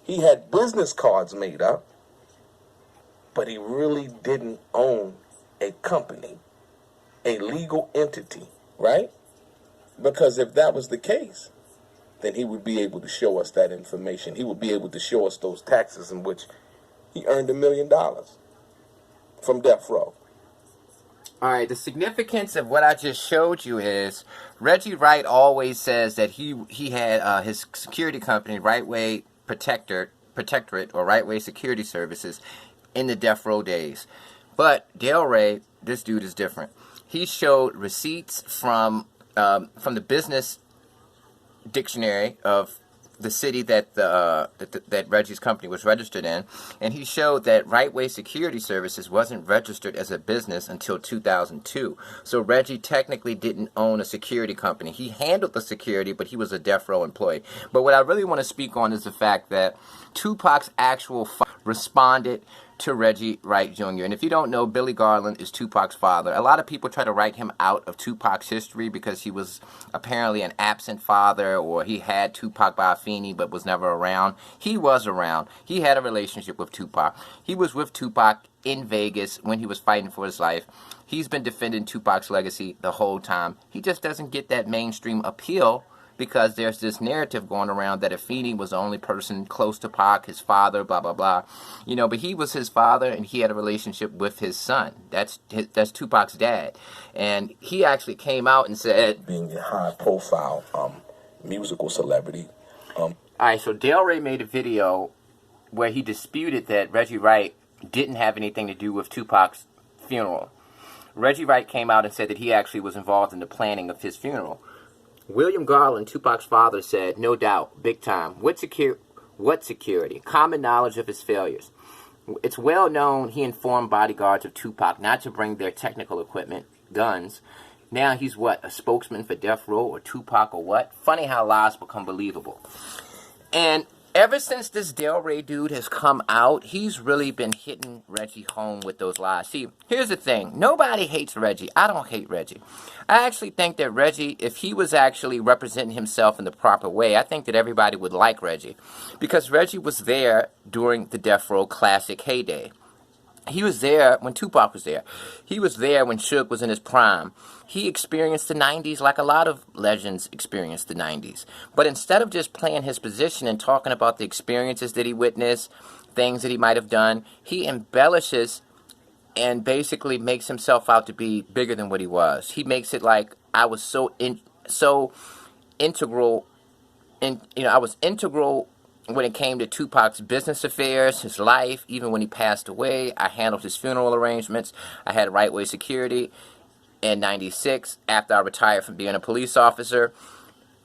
He had business cards made up, but he really didn't own a company, a legal entity, right? Because if that was the case, then he would be able to show us that information. He would be able to show us those taxes in which he earned $1 million from death row. All right, the significance of what I just showed you is Reggie Wright always says that he had his security company, Right Way Protectorate or Right Way Security Services, in the death row days. But Delray, this dude is different. He showed receipts from the business dictionary of the city that that Reggie's company was registered in, and he showed that Right Way Security Services wasn't registered as a business until 2002. So Reggie technically didn't own a security company. He handled the security, but he was a death row employee. But what I really want to speak on is the fact that 2Pac's actual responded to Reggie Wright Jr. And if you don't know, Billy Garland is 2Pac's father. A lot of people try to write him out of 2Pac's history because he was apparently an absent father, or he had 2Pac by affinity but was never around. He was around. He had a relationship with 2Pac. He was with 2Pac in Vegas when he was fighting for his life. He's been defending 2Pac's legacy the whole time. He just doesn't get that mainstream appeal because there's this narrative going around that Afeni was the only person close to Pac, his father, blah, blah, blah. You know, but he was his father, and he had a relationship with his son. That's 2Pac's dad. And he actually came out and said... being a high-profile musical celebrity. All right, so Delray made a video where he disputed that Reggie Wright didn't have anything to do with 2Pac's funeral. Reggie Wright came out and said that he actually was involved in the planning of his funeral. William Garland, 2Pac's father, said, "No doubt, big time. What security? Common knowledge of his failures. It's well known he informed bodyguards of 2Pac not to bring their technical equipment, guns. Now he's what, a spokesman for Death Row or 2Pac or what? Funny how lies become believable." And ever since this Delray dude has come out, he's really been hitting Reggie home with those lies. See, here's the thing. Nobody hates Reggie. I don't hate Reggie. I actually think that Reggie, if he was actually representing himself in the proper way, I think that everybody would like Reggie. Because Reggie was there during the Death Row Classic heyday. He was there when 2Pac was there. He was there when Suge was in his prime. He experienced the 90s like a lot of legends experienced the 90s. But instead of just playing his position and talking about the experiences that he witnessed, things that he might have done, he embellishes and basically makes himself out to be bigger than what he was. He makes it like I was so integral, I was integral when it came to 2Pac's business affairs, his life. Even when he passed away, I handled his funeral arrangements. I had Right Way Security in '96 after I retired from being a police officer.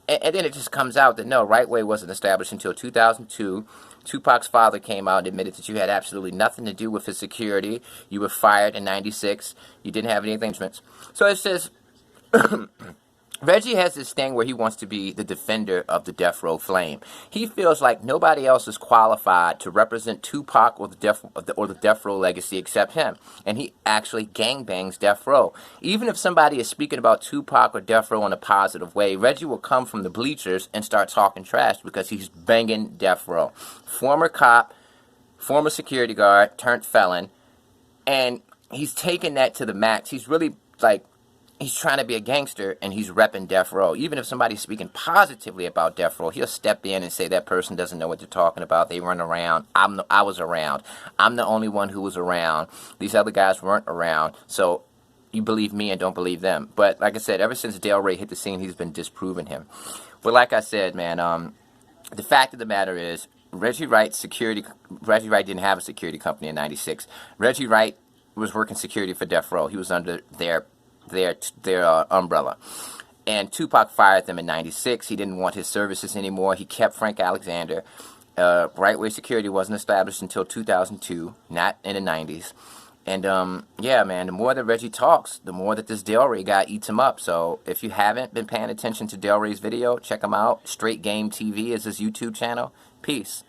And then it just comes out that no, Right Way wasn't established until 2002. 2Pac's father came out and admitted that you had absolutely nothing to do with his security. You were fired in '96. You didn't have any arrangements. So it says... Reggie has this thing where he wants to be the defender of the Death Row flame. He feels like nobody else is qualified to represent 2Pac or the Death Row legacy except him. And he actually gangbangs Death Row. Even if somebody is speaking about 2Pac or Death Row in a positive way, Reggie will come from the bleachers and start talking trash because he's banging Death Row. Former cop, former security guard, turned felon, and he's taken that to the max. He's really like... he's trying to be a gangster, and he's repping Death Row. Even if somebody's speaking positively about Death Row, he'll step in and say that person doesn't know what they're talking about. They run around. I was around. I'm the only one who was around. These other guys weren't around. So you believe me and don't believe them. But like I said, ever since Delray hit the scene, he's been disproving him. But like I said, man, the fact of the matter is, Reggie Wright didn't have a security company in '96. Reggie Wright was working security for Death Row. He was under their umbrella. And 2Pac fired them in '96. He didn't want his services anymore. He kept Frank Alexander. Right Way Security wasn't established until 2002, not in the '90s. And yeah, man, the more that Reggie talks, the more that this Delray guy eats him up. So if you haven't been paying attention to Delray's video, check him out. Straight Game TV is his YouTube channel. Peace.